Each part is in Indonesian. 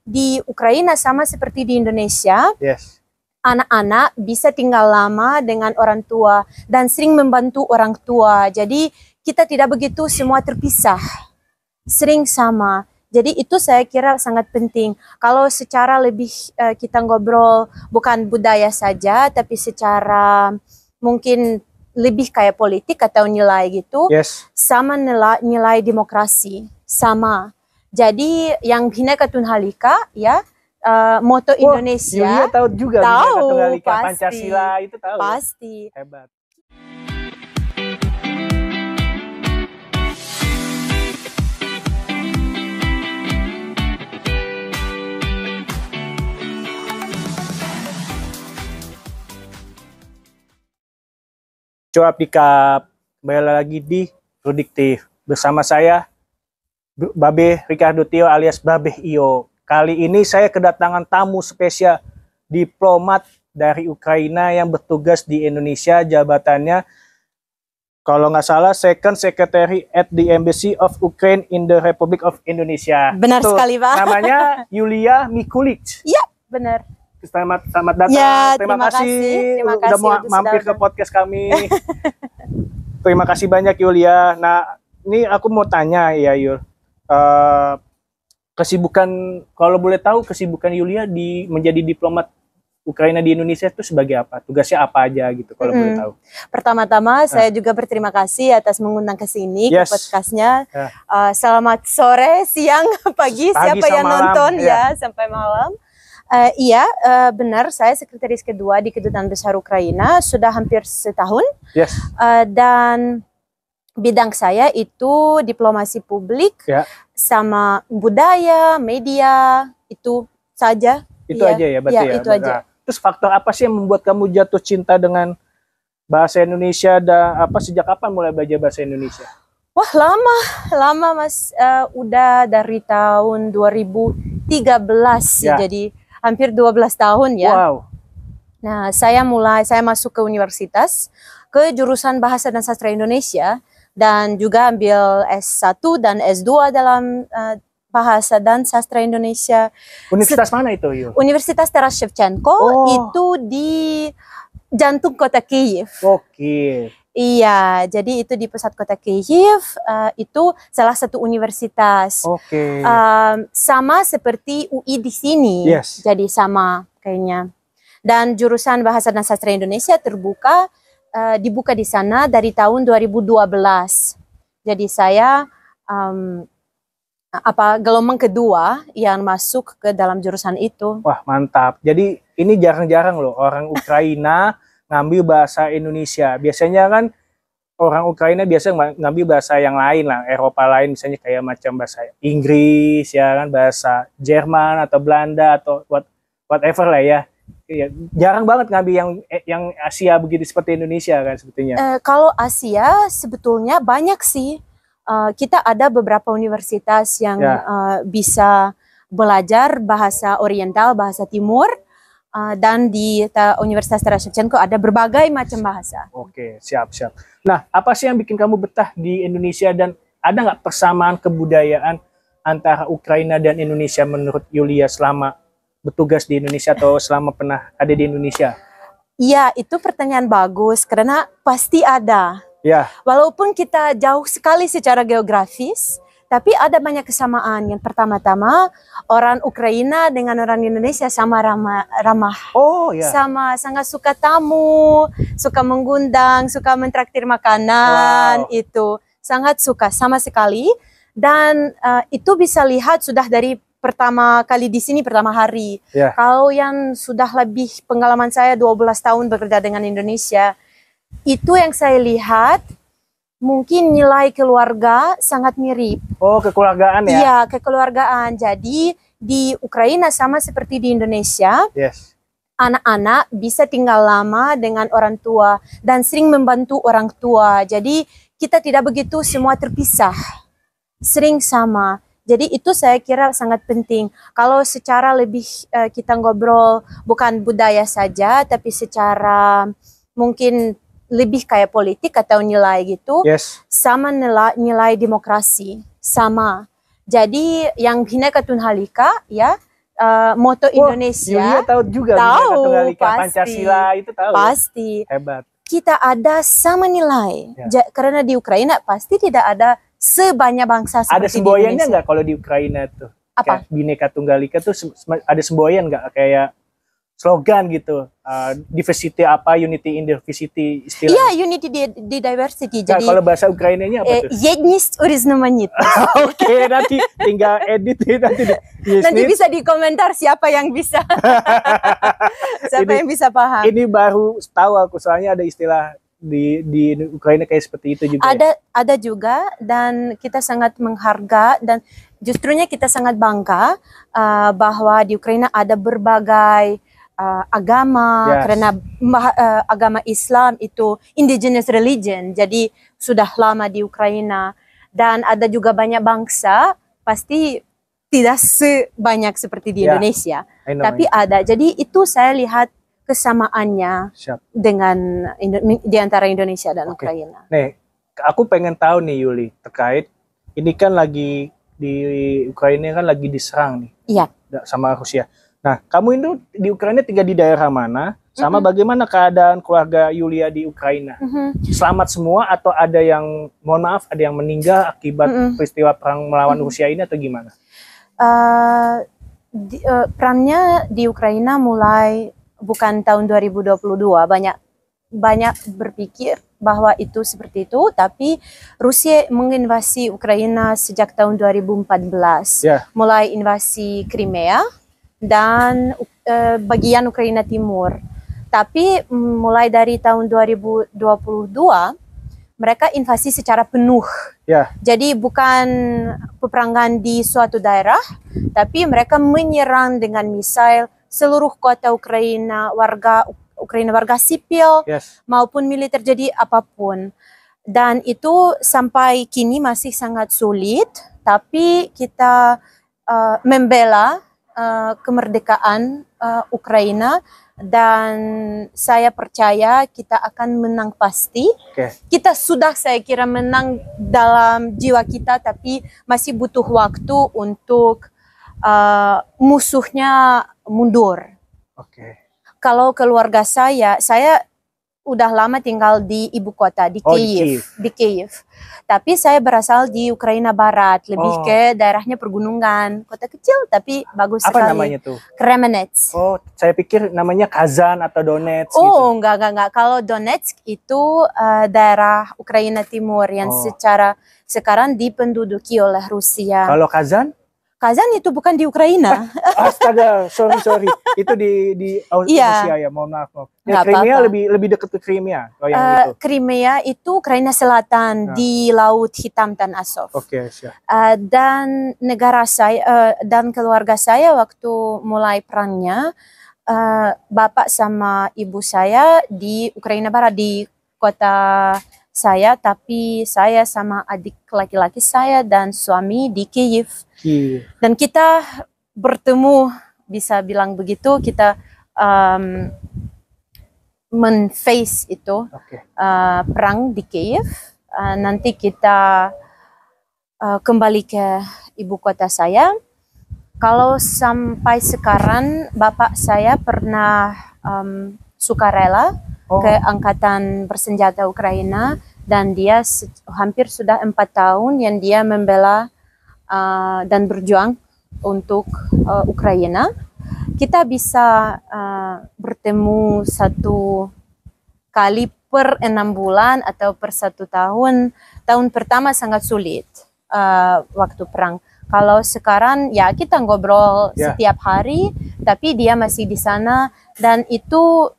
di Ukraina sama seperti di Indonesia. Yes. Anak-anak bisa tinggal lama dengan orang tua dan sering membantu orang tua. Jadi kita tidak begitu semua terpisah, sering sama. Jadi itu saya kira sangat penting. Kalau secara lebih kita ngobrol bukan budaya saja, tapi secara mungkin lebih kayak politik atau nilai gitu. Yes. Sama nilai demokrasi, sama. Jadi yang Bhinneka Tunggal Ika ya, moto Indonesia. Yulia tahu juga Tahu, Bhinneka Tunggal Ika, pasti. Pancasila itu tahu. Pasti. Hebat. Coba Pika, kembali lagi di Produktif bersama saya Babe Ricardo Tio alias Babe Iyo. Kali ini saya kedatangan tamu spesial, diplomat dari Ukraina yang bertugas di Indonesia. Jabatannya kalau nggak salah Second Secretary at the Embassy of Ukraine in the Republic of Indonesia. Benar sekali, Pak. Namanya Yulia Mikulic. Iya, benar. Selamat datang. Ya, terima kasih kasih udah mampir ke podcast kami. Terima kasih banyak Yulia. Nah, ini aku mau tanya ya Yul. Kesibukan, kalau boleh tahu kesibukan Yulia di menjadi diplomat Ukraina di Indonesia itu sebagai apa? Tugasnya apa aja gitu kalau boleh tahu. Pertama-tama saya juga berterima kasih atas mengundang ke sini ke podcastnya. Selamat sore, siang, pagi siapa yang nonton ya sampai malam. Iya, benar. Saya sekretaris kedua di Kedutaan Besar Ukraina sudah hampir setahun. Yes. Dan bidang saya itu diplomasi publik, sama budaya, media, itu saja. Itu aja ya, berarti ya. Itu aja. Terus faktor apa sih yang membuat kamu jatuh cinta dengan bahasa Indonesia dan sejak kapan mulai belajar bahasa Indonesia? Wah, lama Mas. Udah dari tahun 2013 ya. Jadi hampir 12 tahun ya. Wow. Nah, saya masuk ke universitas ke jurusan Bahasa dan Sastra Indonesia dan juga ambil S1 dan S2 dalam Bahasa dan Sastra Indonesia. Universitas mana itu, Yul? Universitas Taras Shevchenko, itu di jantung kota Kyiv. Oke. Iya, jadi itu di pusat kota Kyiv, itu salah satu universitas. Oke. Sama seperti UI di sini. Yes. Jadi sama kayaknya. Dan jurusan Bahasa dan Sastra Indonesia dibuka di sana dari tahun 2012. Jadi saya gelombang kedua yang masuk ke dalam jurusan itu. Wah, mantap. Jadi ini jarang-jarang loh orang Ukraina ngambil bahasa Indonesia. Biasanya kan orang Ukraina biasa ngambil bahasa yang lain lah, Eropa lain misalnya kayak macam bahasa Inggris ya kan, bahasa Jerman atau Belanda atau whatever lah ya. Jarang banget ngambil yang Asia begitu seperti Indonesia kan sebetulnya. Kalau Asia sebetulnya banyak sih. Kita ada beberapa universitas yang bisa belajar bahasa Oriental, bahasa Timur. Dan di Universitas Taras Shevchenko ada berbagai macam bahasa. Oke, siap. Nah, apa sih yang bikin kamu betah di Indonesia dan ada nggak persamaan kebudayaan antara Ukraina dan Indonesia menurut Yulia selama bertugas di Indonesia atau selama pernah ada di Indonesia? Iya, itu pertanyaan bagus karena pasti ada. Ya. Walaupun kita jauh sekali secara geografis, tapi ada banyak kesamaan. Yang pertama-tama, orang Ukraina dengan orang Indonesia sama ramah. Oh ya. Sama sangat suka tamu, suka mengundang, suka mentraktir makanan. Wow. Itu sangat suka sama sekali. Dan itu bisa lihat sudah dari pertama kali di sini, pertama hari. Yeah. Kalau yang sudah lebih pengalaman saya 12 tahun bekerja dengan Indonesia, itu yang saya lihat. Mungkin nilai keluarga sangat mirip. Oh, kekeluargaan ya? Iya, kekeluargaan. Jadi di Ukraina sama seperti di Indonesia. Yes. Anak-anak bisa tinggal lama dengan orang tua dan sering membantu orang tua. Jadi kita tidak begitu semua terpisah, sering sama. Jadi itu saya kira sangat penting. Kalau secara lebih kita ngobrol bukan budaya saja, tapi secara mungkin lebih kayak politik atau nilai gitu. Yes. Sama nilai demokrasi, sama. Jadi yang Bhinneka Tunggal Ika ya, moto Yulia Indonesia. tahu juga Tahu, Bhinneka Tunggal Ika, pasti. Pancasila itu tahu. Pasti. Hebat. Kita ada sama nilai. Ya. Karena di Ukraina pasti tidak ada sebanyak bangsa seperti Ada di semboyannya Indonesia. nggak kalau di Ukraina tuh? Apa? Kayak Bhinneka Tunggal Ika tuh ada semboyan nggak kayak slogan gitu? Diversity apa? Unity in diversity istilah. Iya, unity di diversity. Nah, Jadi kalau bahasa Ukrainanya apa tuh? jedность урізноманітність. Oke, nanti tinggal edit nanti. Nanti bisa di komentar siapa yang bisa. Siapa yang bisa paham. Ini baru tahu aku, soalnya ada istilah di Ukraina kayak seperti itu juga. Ada juga, dan kita sangat menghargai, dan justrunya kita sangat bangga bahwa di Ukraina ada berbagai agama. Yes. Karena agama Islam itu indigenous religion, jadi sudah lama di Ukraina, dan ada juga banyak bangsa, pasti tidak sebanyak seperti di Yeah. Indonesia, I know, tapi I know. ada. Jadi itu saya lihat kesamaannya Siap. dengan di antara Indonesia dan Oke. Ukraina. Nih, aku pengen tahu nih Yuli, terkait ini kan lagi di Ukraina kan lagi diserang nih Iya. sama Rusia. Nah, kamu itu di Ukraina tinggal di daerah mana? Sama bagaimana keadaan keluarga Yulia di Ukraina? Selamat semua atau ada yang, mohon maaf, ada yang meninggal akibat peristiwa perang melawan Rusia ini atau gimana? Perangnya di Ukraina mulai bukan tahun 2022. Banyak berpikir bahwa itu seperti itu, tapi Rusia menginvasi Ukraina sejak tahun 2014. Ya. Mulai invasi Crimea dan bagian Ukraina Timur. Tapi mulai dari tahun 2022 mereka invasi secara penuh. Ya. Jadi bukan peperangan di suatu daerah, tapi mereka menyerang dengan misil seluruh kota Ukraina, warga sipil, Yes. maupun militer, jadi apapun. Dan itu sampai kini masih sangat sulit, tapi kita membela kemerdekaan Ukraina, dan saya percaya kita akan menang pasti. Oke. Kita sudah, saya kira, menang dalam jiwa kita, tapi masih butuh waktu untuk musuhnya mundur. Oke. Kalau keluarga saya udah lama tinggal di ibu kota, di Kyiv. Tapi saya berasal di Ukraina Barat, lebih ke daerahnya pergunungan, kota kecil tapi bagus Apa sekali. namanya tuh? Kremenets. Oh, saya pikir namanya Kazan atau Donetsk gitu. Oh, enggak. Kalau Donetsk itu daerah Ukraina Timur yang secara sekarang dipenduduki oleh Rusia. Kalau Kazan? Kazan itu bukan di Ukraina. Astaga, sorry. Itu di Rusia ya, mohon maaf. Ya, Crimea lebih dekat ke Crimea. Yang itu. Crimea itu Ukraina Selatan, di Laut Hitam dan Azov. Oke, siap. Dan negara saya dan keluarga saya waktu mulai perangnya, bapak sama ibu saya di Ukraina Barat, di kota saya, tapi saya sama adik laki-laki saya dan suami di Kyiv. Dan kita bertemu, bisa bilang begitu, kita men-face itu perang di Kyiv. Nanti kita kembali ke ibu kota saya. Kalau sampai sekarang bapak saya pernah sukarela ke angkatan bersenjata Ukraina, dan dia hampir sudah 4 tahun yang dia membela dan berjuang untuk Ukraina. Kita bisa bertemu 1 kali per 6 bulan atau per 1 tahun. Tahun pertama sangat sulit waktu perang. Kalau sekarang ya kita ngobrol setiap hari, tapi dia masih di sana, dan itu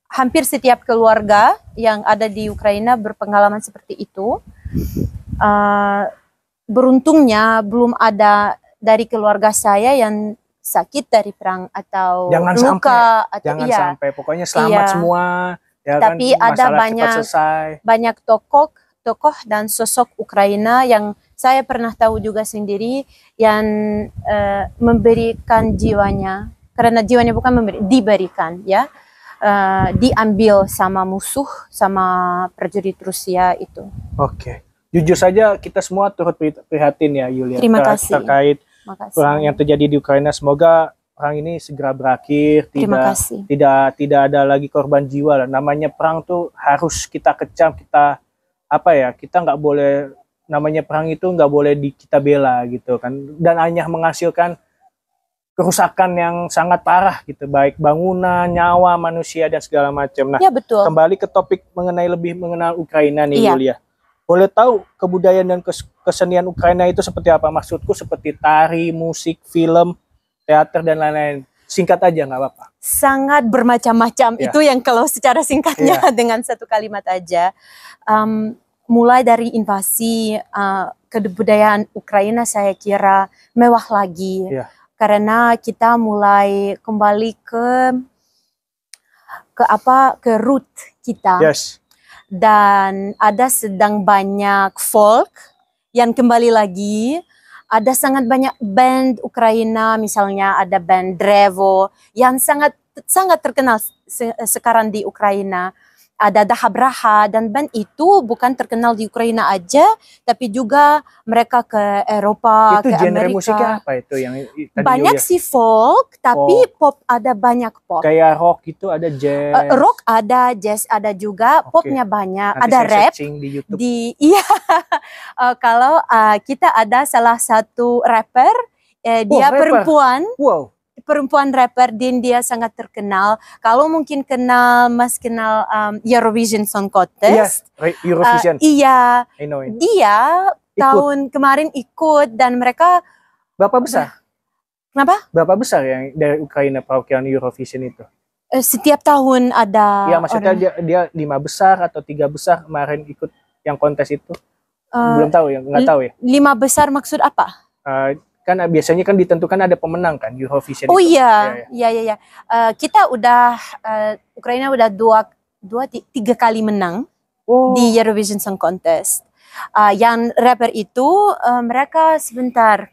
hampir setiap keluarga yang ada di Ukraina berpengalaman seperti itu. Beruntungnya belum ada dari keluarga saya yang sakit dari perang atau luka. Jangan sampai, pokoknya selamat semua. Ya, tapi kan, ada banyak tokoh dan sosok Ukraina yang saya pernah tahu juga sendiri, yang memberikan jiwanya, karena jiwanya bukan diberikan ya. Diambil sama musuh, sama prajurit Rusia itu. Oke. Jujur saja kita semua turut prihatin ya Yulia. Terima kasih. Terkait Makasih. perang yang terjadi di Ukraina. Semoga perang ini segera berakhir, Terima kasih. tidak ada lagi korban jiwa lah. Namanya perang tuh harus kita kecam, kita kita nggak boleh, namanya perang itu nggak boleh kita bela gitu kan, dan hanya menghasilkan kerusakan yang sangat parah gitu, baik bangunan, nyawa manusia dan segala macam. Nah, Ya betul. kembali ke topik lebih mengenal Ukraina nih, Iya. Yulia. Boleh tahu kebudayaan dan kesenian Ukraina itu seperti apa? Maksudku seperti tari, musik, film, teater dan lain-lain. Singkat aja nggak apa-apa. Sangat bermacam-macam. Ya. Itu yang kalau secara singkatnya dengan satu kalimat aja. Mulai dari invasi kebudayaan Ukraina saya kira mewah lagi. Ya. Karena kita mulai kembali ke root kita. Yes. Dan ada sedang banyak folk yang kembali lagi. Ada sangat banyak band Ukraina, misalnya ada band Drevo yang sangat terkenal sekarang di Ukraina. Ada Dahabraha, dan band itu bukan terkenal di Ukraina aja, tapi juga mereka ke Eropa, Itu ke genre Amerika. musiknya apa itu yang tadi Banyak sih folk, tapi pop ada banyak pop. Kayak rock itu ada jazz. Rock ada, jazz ada juga, popnya banyak. Nanti ada saya rap searching di YouTube. iya. Kalau kita ada salah satu rapper, dia rapper. perempuan. Wow. Perempuan rapper, dan dia sangat terkenal. Kalau mungkin Mas kenal Eurovision Song Contest. Yes, Eurovision. Iya, I know it. dia tahun kemarin ikut, dan mereka. Berapa besar? Kenapa? Berapa besar yang dari Ukraina perwakilan Eurovision itu? Setiap tahun ada. Iya, maksudnya dia 5 besar atau 3 besar kemarin ikut yang kontes itu? Belum tahu ya, nggak tahu ya. 5 besar maksud apa? Kan biasanya kan ditentukan ada pemenang kan Eurovision Oh itu. iya. Kita udah Ukraina udah 3 kali menang di Eurovision Song Contest. Yang rapper itu mereka sebentar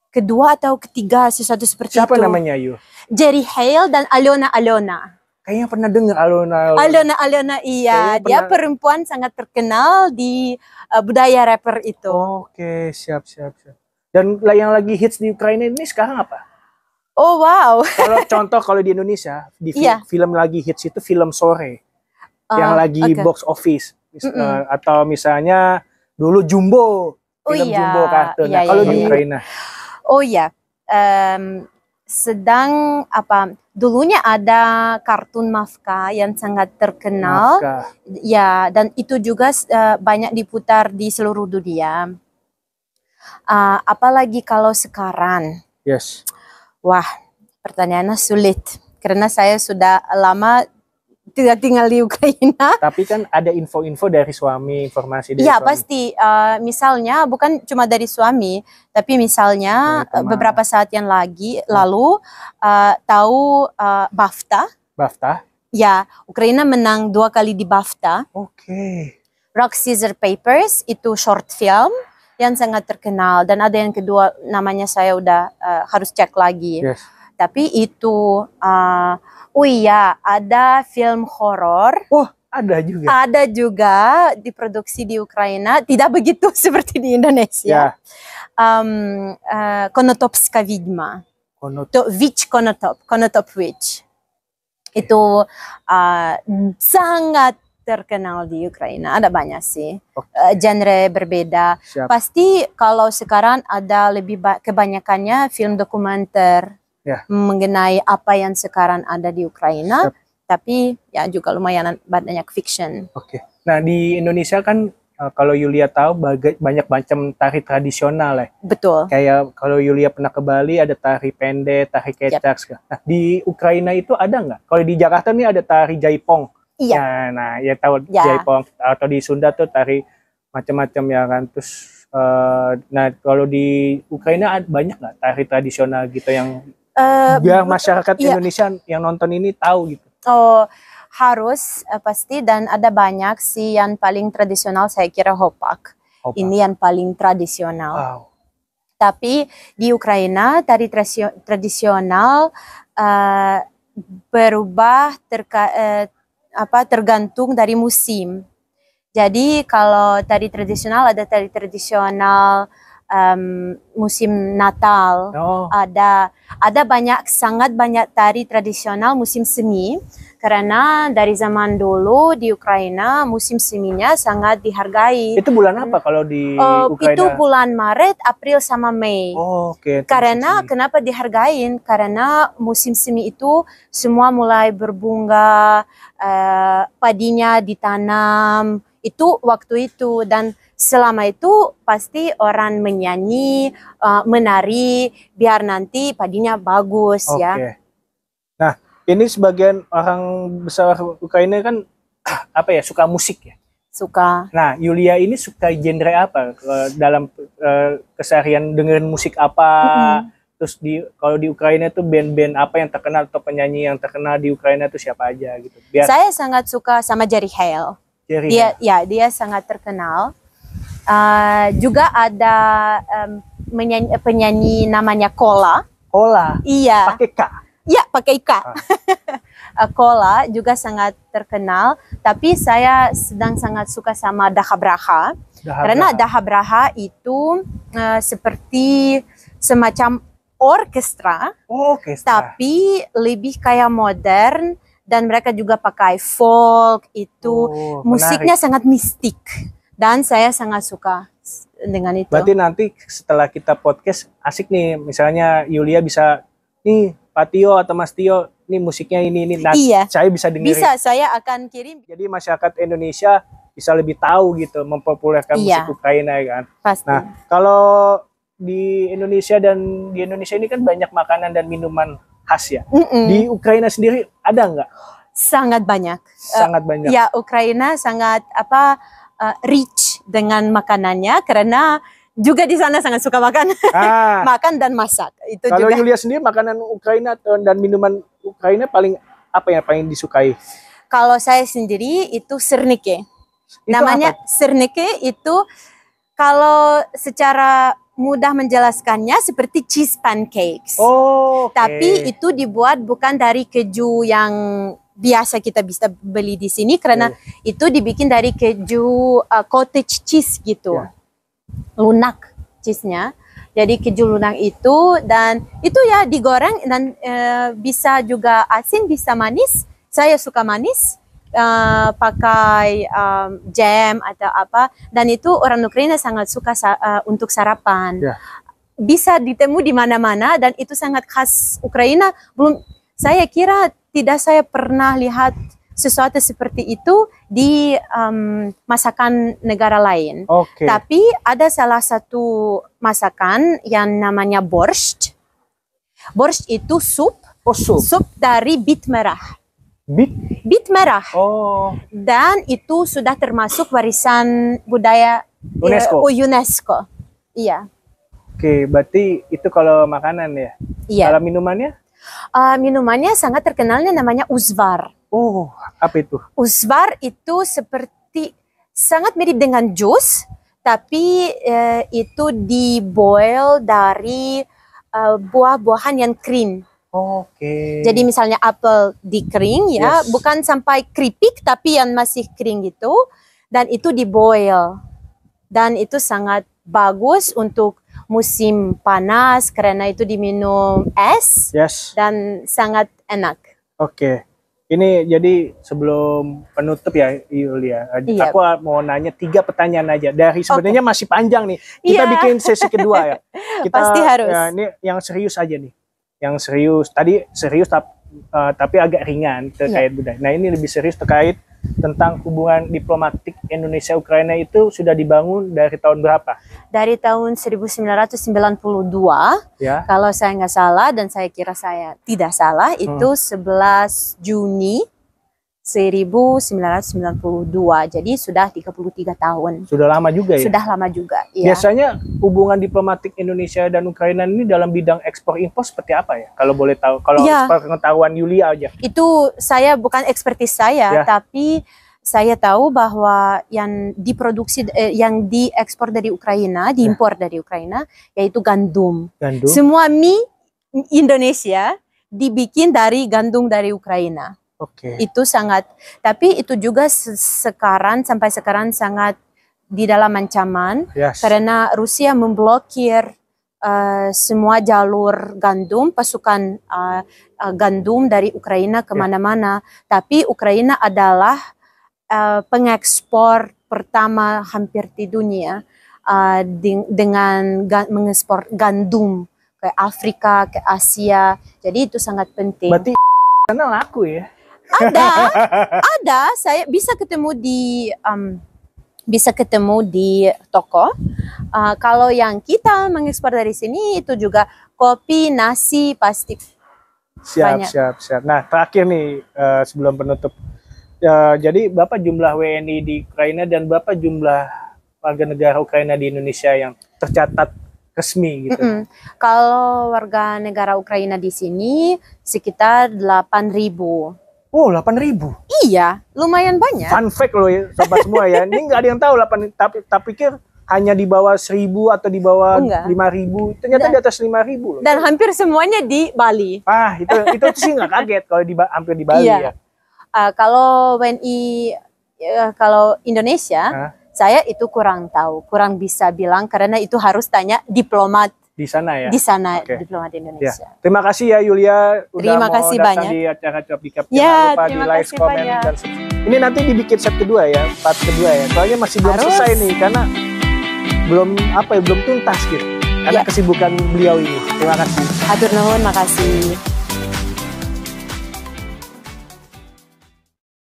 kedua atau ketiga, sesuatu seperti Siapa itu. Siapa namanya Yu? Jerry Hale dan Alona. Kayaknya pernah dengar Alona, iya. Dia perempuan sangat terkenal di budaya rapper itu. Oke, siap. Dan yang lagi hits di Ukraina ini sekarang apa? Oh wow. Kalau di Indonesia, film lagi hits itu film sore. Yang lagi box office. Atau misalnya dulu Jumbo. Film Jumbo kartun. Kalau di Ukraina. Oh iya. Sedang dulunya ada kartun Mafka yang sangat terkenal. Ya, dan itu juga banyak diputar di seluruh dunia. Apalagi kalau sekarang. Yes. Wah, pertanyaannya sulit karena saya sudah lama tidak tinggal di Ukraina. Tapi kan ada info-info dari suami, informasi dari suami. Pasti. Misalnya bukan cuma dari suami, tapi misalnya beberapa saat yang lalu tahu BAFTA? Ya, Ukraina menang 2 kali di BAFTA. Oke. Rock, Scissors, Papers itu short film yang sangat terkenal, dan ada yang kedua namanya saya udah harus cek lagi. Yes. Tapi itu ada film horor. Ada juga. Ada juga diproduksi di Ukraina, tidak begitu seperti di Indonesia. Konotopska Vidma. Konotop Witch. Itu sangat terkenal di Ukraina. Ada banyak sih genre berbeda. Siap. Pasti kalau sekarang ada lebih kebanyakannya film dokumenter mengenai apa yang sekarang ada di Ukraina. Siap. Tapi ya juga lumayan banyak fiction. Oke. Nah di Indonesia kan kalau Yulia tahu banyak macam tari tradisional ya. Betul. Kayak kalau Yulia pernah ke Bali ada tari pendek, tari kecak. Nah di Ukraina itu ada nggak? Kalau di Jakarta nih ada tari jaipong. Iya. Nah, ya tahu jaipong, atau di Sunda tuh tari macam-macam ya kan. Terus nah kalau di Ukraina banyak nggak tari tradisional gitu yang biar masyarakat Indonesia yang nonton ini tahu gitu? Oh, harus pasti, dan ada banyak sih yang paling tradisional saya kira hopak. Ini yang paling tradisional. Wow. Tapi di Ukraina tari tradisional berubah tergantung dari musim. Jadi kalau tari tradisional ada tari tradisional musim Natal. Oh, Ada sangat banyak tari tradisional musim semi, karena dari zaman dulu di Ukraina musim seminya sangat dihargai. itu bulan apa kalau di Itu Ukraina? bulan Maret, April sama Mei. Oh, oke. Karena kenapa dihargain? Karena musim semi itu semua mulai berbunga, padinya ditanam. Itu waktu itu, dan selama itu pasti orang menyanyi, menari biar nanti padinya bagus ya. Oke. Nah, ini sebagian orang besar Ukraina kan apa ya, suka musik ya. Suka. Nah, Yulia ini suka genre apa dalam keseharian, dengerin musik apa? Terus kalau di Ukraina tuh band-band apa yang terkenal atau penyanyi yang terkenal di Ukraina tuh siapa aja gitu? Biar Saya sangat suka sama Jerry Hale. Jerry Dia sangat terkenal. Juga ada penyanyi namanya Kola. Kola. Iya. Pakai K. Iya, pakai K. Kola juga sangat terkenal. Tapi saya sedang sangat suka sama Daha Braha. Karena Daha Braha itu seperti semacam orkestra. Tapi lebih kayak modern. Dan mereka juga pakai folk itu. Musiknya sangat mistik. Dan saya sangat suka dengan itu. Berarti nanti setelah kita podcast asik nih, misalnya Yulia bisa, nih Pak Tio atau Mas Tio, nih musiknya ini. Nah, iya. Saya bisa dengerin. Bisa, saya akan kirim. Jadi masyarakat Indonesia bisa lebih tahu gitu, mempopulerkan musik Ukraina kan. Pasti. Nah, kalau di Indonesia ini kan banyak makanan dan minuman khas ya. Di Ukraina sendiri ada nggak? Sangat banyak. Sangat banyak. Ya, Ukraina sangat rich dengan makanannya, karena juga di sana sangat suka makan. Makan dan masak. Itu kalau juga. Yulia sendiri makanan Ukraina dan minuman Ukraina paling apa yang paling disukai? Kalau saya sendiri itu sernike. Namanya sernike itu, kalau secara mudah menjelaskannya seperti cheese pancakes. Tapi itu dibuat bukan dari keju yang biasa kita bisa beli di sini, karena itu dibikin dari keju cottage cheese gitu. Lunak cheese-nya. Jadi keju lunak itu, dan itu ya digoreng dan bisa juga asin, bisa manis. Saya suka manis. Pakai jam atau apa, dan itu orang Ukraina sangat suka untuk sarapan. Bisa ditemu di mana-mana, dan itu sangat khas Ukraina. Saya kira tidak saya pernah lihat sesuatu seperti itu di masakan negara lain. Tapi ada salah satu masakan yang namanya borscht. Borscht itu sup dari bit merah. Bit merah. Dan itu sudah termasuk warisan budaya UNESCO. Iya. Oke, berarti itu kalau makanan ya. Iya. Kalau minumannya? Minumannya sangat terkenalnya namanya uzvar. Apa itu? Uzvar itu seperti sangat mirip dengan jus, tapi itu diboil dari buah-buahan yang kering. Jadi misalnya apel dikering ya, bukan sampai keripik tapi yang masih kering gitu, dan itu diboil. Dan itu sangat bagus untuk musim panas karena itu diminum es dan sangat enak. Ini jadi sebelum penutup ya Yulia, aku mau nanya 3 pertanyaan aja. Dari sebenarnya masih panjang nih. Kita bikin sesi kedua ya. Pasti harus. Ya, ini yang serius aja nih. Yang serius, tadi serius tapi agak ringan terkait budaya. Nah, ini lebih serius terkait tentang hubungan diplomatik Indonesia-Ukraina itu sudah dibangun dari tahun berapa? Dari tahun 1992, kalau saya nggak salah, dan saya kira saya tidak salah, itu 11 Juni 1992, jadi sudah 33 tahun. Sudah lama juga ya? Sudah lama juga, ya. Biasanya hubungan diplomatik Indonesia dan Ukraina ini dalam bidang ekspor-impor seperti apa ya? Kalau boleh tahu, kalau pengetahuan Yulia aja. Itu saya bukan ekspertis saya, tapi saya tahu bahwa yang diproduksi, yang diekspor dari Ukraina, diimpor dari Ukraina, yaitu gandum. Semua mie Indonesia dibikin dari gandum dari Ukraina. Itu sangat, tapi itu juga sampai sekarang sangat di dalam ancaman Yes. karena Rusia memblokir semua jalur gandum, pasukan gandum dari Ukraina kemana-mana. Tapi Ukraina adalah pengekspor pertama hampir di dunia dengan mengekspor gandum ke Afrika, ke Asia. Jadi itu sangat penting. Berarti sana laku ya? Ada. Saya bisa ketemu di toko. Kalau yang kita mengekspor dari sini itu juga kopi, nasi pasti banyak. Siap. Nah, terakhir nih sebelum penutup. Jadi Bapak jumlah WNI di Ukraina dan Bapak jumlah warga negara Ukraina di Indonesia yang tercatat resmi gitu. Kalau warga negara Ukraina di sini sekitar 8.000. Oh, 8.000. Iya, lumayan banyak. Fun fact loh ya, sobat semua ya. Ini nggak ada yang tahu 8, tapi pikir hanya di bawah 1.000 atau di bawah 5.000. Ternyata di atas 5.000 loh. Dan hampir semuanya di Bali. Itu sih nggak kaget kalau hampir di Bali ya. Kalau WNI, kalau Indonesia, saya itu kurang tahu, kurang bisa bilang karena itu harus tanya diplomat. Di sana ya? Di sana, diplomat Indonesia. Ya. Terima kasih ya Yulia udah mau datang banyak di acara Cuap Dikap. Ya, jangan lupa di like, komen, dan ini nanti dibikin set kedua ya, part kedua ya. Soalnya masih belum selesai nih karena belum tuntas gitu. Karena kesibukan beliau ini. Terima kasih. Hatur nuhun, makasih.